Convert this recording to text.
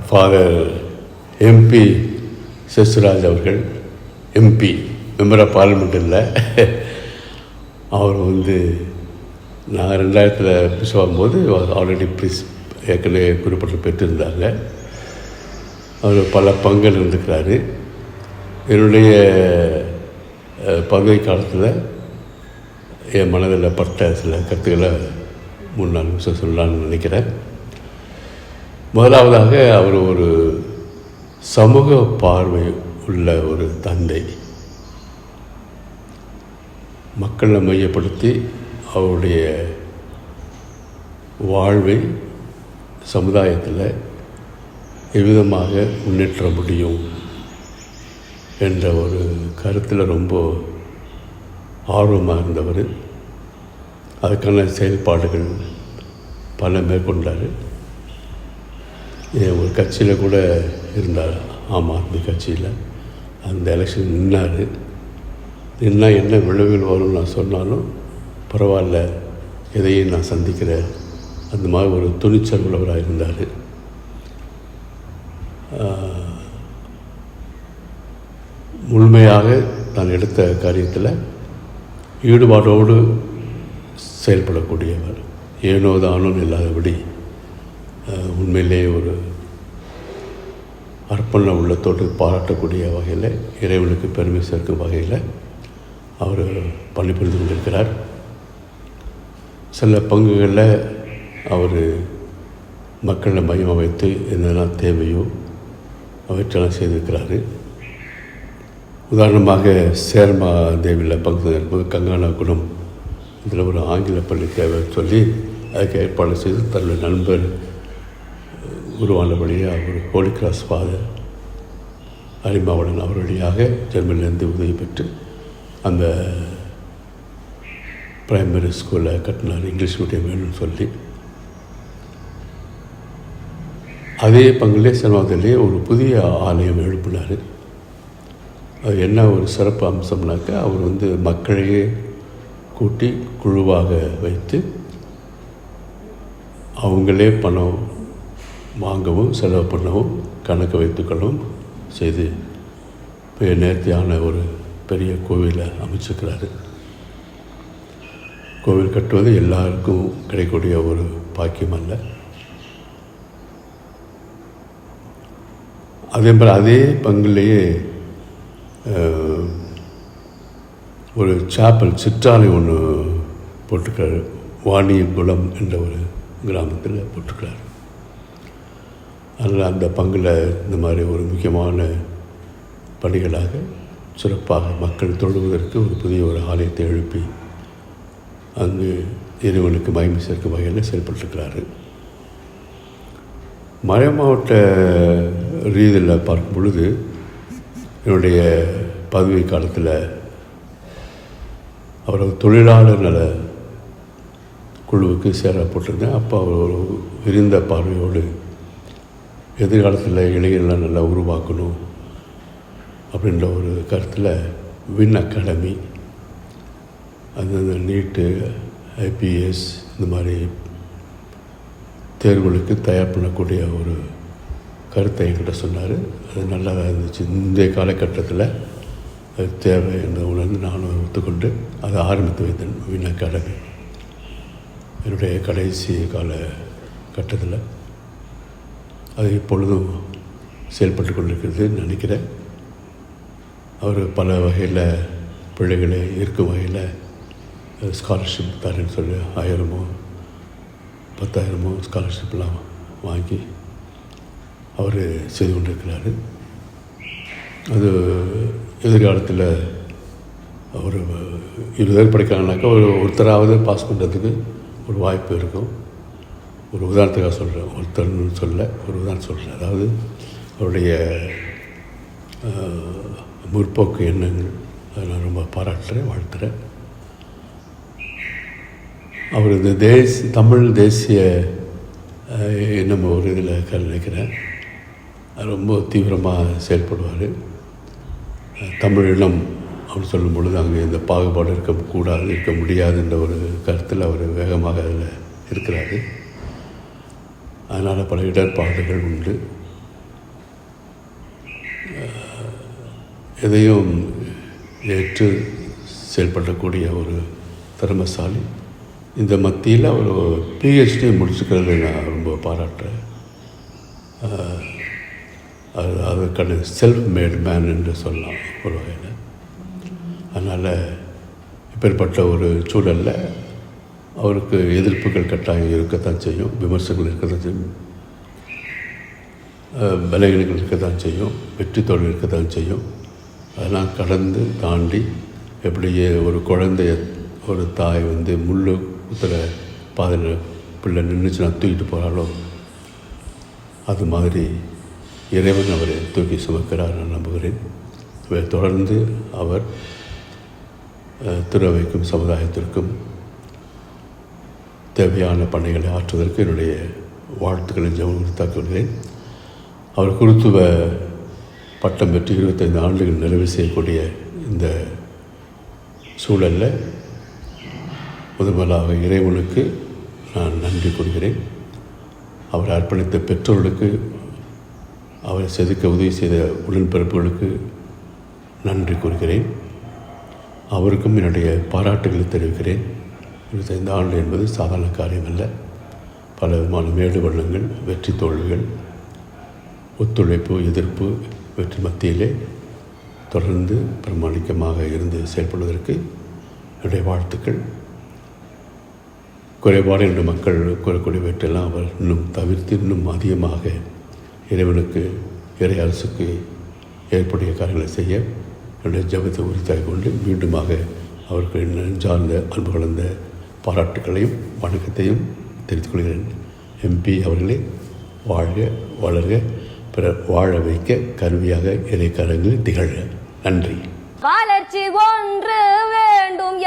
Father MP செசுராஜ் அவர்கள், MP member of parliament இல்லை, அவர் நான் 2000 பிஷப்பாகும்போது ஆல்ரெடி ஏற்கனவே குறிப்பிட்டு பெற்றிருந்தாங்க. அவர் பல பங்குகள் இருந்துக்கிறாரு. என்னுடைய பதவி காலத்தில் என் மனதில் பட்ட சில கருத்துக்களை 3-4 நிமிஷம் சொல்லலான்னு நினைக்கிறேன். முதலாவதாக அவர் ஒரு சமூக பார்வை உள்ள ஒரு தந்தை. மக்களை மையப்படுத்தி அவருடைய வாழ்வை சமுதாயத்தில் எவ்விதமாக முன்னேற்ற முடியும் என்ற ஒரு கருத்தில் ரொம்ப ஆர்வமாக இருந்தவர். அதுக்கான செயல்பாடுகள் பல மேற்கொண்டார். ஒரு கட்சியில் கூட இருந்தார், ஆம் ஆத்மி கட்சியில். அந்த எலெக்ஷன் நின்னார். நின்னா என்ன விளைவுகள் வரும்னு நான் சொன்னாலும் பரவாயில்ல, எதையும் நான் சந்திக்கிறேன், அந்த மாதிரி ஒரு துணிச்சல் உள்ளவராக இருந்தார். முழுமையாக தான் எடுத்த காரியத்தில் ஈடுபாடோடு செயல்படக்கூடியவர். ஏனோ தானோன்னு இல்லாதபடி உண்மையிலேயே ஒரு அர்ப்பண உள்ளத்தோடு பாராட்டக்கூடிய வகையில், இறைவனுக்கு பெருமை சேர்க்கும் வகையில் அவர் பணிபுரிந்து கொண்டிருக்கிறார். சில பங்குகளில் அவர் மக்களை மையமாக வைத்து என்னெல்லாம் தேவையோ அவற்றெல்லாம் செய்திருக்கிறாரு. உதாரணமாக சேர்மா தேவியில் பங்கு இருக்கும்போது கங்கானா குணம் இதில் ஒரு ஆங்கில பள்ளி தேவை சொல்லி அதுக்கு ஏற்பாடு செய்து தன்னுடைய நண்பர் உருவானபடியாக அவர் ஹோலி கிராஸ் ஃபாதர் அரிமாவளன் அவர் வழியாக ஜெர்மனிலேருந்து உதவி பெற்று அந்த பிரைமரி ஸ்கூலில் கட்டினார், இங்கிலீஷ் மீடியம் வேணும்னு சொல்லி. அதே பங்கிலே சிரமத்திலே ஒரு புதிய ஆலயம் எழுப்பினார். அது என்ன ஒரு சிறப்பு அம்சம்னாக்கா, அவர் மக்களையே கூட்டி குழுவாக வைத்து அவங்களே பணம் வாங்கவும் செலவு பண்ணவும் கணக்கு வைத்துக்கொள்ளவும் செய்து நேர்த்தியான ஒரு பெரிய கோவிலை அமைச்சிருக்கிறாரு. கோவில் கட்டுவது எல்லாருக்கும் கிடைக்கக்கூடிய ஒரு பாக்கியம் அல்ல. அதே மாதிரி அதே பங்குலேயே ஒரு சாப்பல் சிற்றாலை ஒன்று போட்டிருக்காரு. வாணியகுளம் என்ற ஒரு கிராமத்தில் போட்டிருக்கிறார். அதில் அந்த பங்கில் இந்த மாதிரி ஒரு முக்கியமான பணிகளாக சிறப்பாக மக்கள் தொழுவதற்கு ஒரு புதிய ஒரு ஆலயத்தை எழுப்பி அங்கு இறைவனுக்கு மகிமை சேர்க்கும் வகையில் செயல்பட்டுருக்கிறாரு. மறை மாவட்ட ரீதியில் பார்க்கும் பொழுது என்னுடைய பதவி காலத்தில் அவர் தொழிலாளர் நல குழுவுக்கு சேரப்பட்டிருந்தேன். அப்போ அவர் ஒரு விரிந்த பார்வையோடு எதிர்காலத்தில் இளைஞர்கள்லாம் நல்லா உருவாக்கணும் அப்படின்ற ஒரு கருத்தில் வின் அகாடமி, அந்த நீட்டு, ஐபிஎஸ் இந்த மாதிரி தேர்வுகளுக்கு தயார் பண்ணக்கூடிய ஒரு கருத்தை என்கிட்ட சொன்னார். அது நல்லா இருந்துச்சு. இந்த காலகட்டத்தில் அது தேவை என்ற உணர்ந்து நானும் ஒத்துக்கொண்டு அதை ஆரம்பித்து வைத்தேன். வின் அகாடமி என்னுடைய கடைசி காலகட்டத்தில் அது இப்பொழுதும் செயல்பட்டு கொண்டிருக்கிறது நினைக்கிறேன். அவர் பல வகையில் பிள்ளைகளை ஈர்க்கும் வகையில் ஸ்காலர்ஷிப் தரேன்னு சொல்லி 1000 10,000 ஸ்காலர்ஷிப்லாம் வாங்கி அவர் செய்து கொண்டிருக்கிறாரு. அது எதிர்காலத்தில் ஒரு 20 பேர் படிக்கிறாங்கனாக்கா ஒருத்தராவது பாஸ் பண்ணுறதுக்கு ஒரு வாய்ப்பு இருக்கும். ஒரு உதாரணத்துக்காக சொல்கிறேன், ஒருத்தர்னு சொல்ல ஒரு உதாரணம் சொல்கிறேன். அதாவது அவருடைய முற்போக்கு எண்ணங்கள் அதை நான் ரொம்ப பாராட்டுறேன், வாழ்த்துறேன். அவர் இந்த தமிழ் தேசிய நம்ம ஒரு இதில் நினைக்கிறேன் ரொம்ப தீவிரமாக செயல்படுவார். தமிழினம் அப்படின்னு சொல்லும் பொழுது அங்கே இந்த பாகுபாடு இருக்க முடியாதுன்ற ஒரு கருத்தில் அவர் வேகமாக அதில் இருக்கிறாரு. அதனால் பல இடர்பாடுகள் உண்டு. எதையும் ஏற்று செயல்படக்கூடிய ஒரு திறமைசாலி. இந்த மத்தியில் ஒரு PhD முடிச்சுக்கிறது நான் ரொம்ப பாராட்டுறேன். அதுக்கான செல்ஃப் மேட் மேன் என்று சொல்லலாம் ஒரு வகையில். அதனால் இப்பேற்பட்ட ஒரு சூழலில் அவருக்கு எதிர்ப்புகள் கட்டாயம் இருக்கத்தான் செய்யும், விமர்சனங்கள் இருக்கத்தான் செய்யும், பலகீனங்கள் இருக்கத்தான் செய்யும், வெற்றி தோல்வி இருக்கத்தான் செய்யும். அதெல்லாம் கடந்து தாண்டி எப்படியே ஒரு குழந்தைய ஒரு தாய் முள்ளு குத்துற பாதையில் பிள்ளை நின்றுச்சுன்னா தூக்கிட்டு போகிறாளோ அது மாதிரி இறைவன் அவரை தூக்கி சுமக்கிறார் நான் நம்புகிறேன். தொடர்ந்து அவர் திருவைக்கும் சமுதாயத்திற்கும் தேவையான பணிகளை ஆற்றுவதற்கு என்னுடைய வாழ்த்துக்களை ஜெபம் கொள்கிறேன். அவர் குருத்துவ பட்டம் பெற்று 25 ஆண்டுகள் நிறைவு செய்யக்கூடிய இந்த சூழலில் முதலாக இறைவனுக்கு நான் நன்றி கூறுகிறேன். அவர் அர்ப்பணித்த பெற்றோர்களுக்கு, அவரை செதுக்க உதவி செய்த உடன்பிறப்புகளுக்கு நன்றி கூறுகிறேன். அவருக்கும் என்னுடைய பாராட்டுகளை தெரிவிக்கிறேன். 25 ஆண்டு என்பது சாதாரண காரியம் அல்ல. பல விதமான மேடு வண்ணங்கள், வெற்றி தோல்விகள், ஒத்துழைப்பு, எதிர்ப்பு, வெற்றி மத்தியிலே தொடர்ந்து பிரமாணிக்கமாக இருந்து செயல்படுவதற்கு என்னுடைய வாழ்த்துக்கள். குறைபாடு என்று மக்கள் கூறக்கூடியவற்றெல்லாம் அவர் இன்னும் தவிர்த்து இன்னும் அதிகமாக இறைவனுக்கு, இறை அரசுக்கு ஏற்புடைய காரியங்களை செய்ய என்னுடைய ஜபத்தை உறுதியாக கொண்டு மீண்டுமாக அவருக்கு நெஞ்சார்ந்த அன்பு கலந்த பாராட்டுக்களையும் வணக்கத்தையும் தெரிவித்துக் கொள்கிறேன். MP அவர்களே வாழ்க, வளர்க, பிறர் வாழ வைக்க கருவியாக இறைக்கரங்களில் திகழ்க. நன்றி. வளர்ச்சி ஒன்று வேண்டும்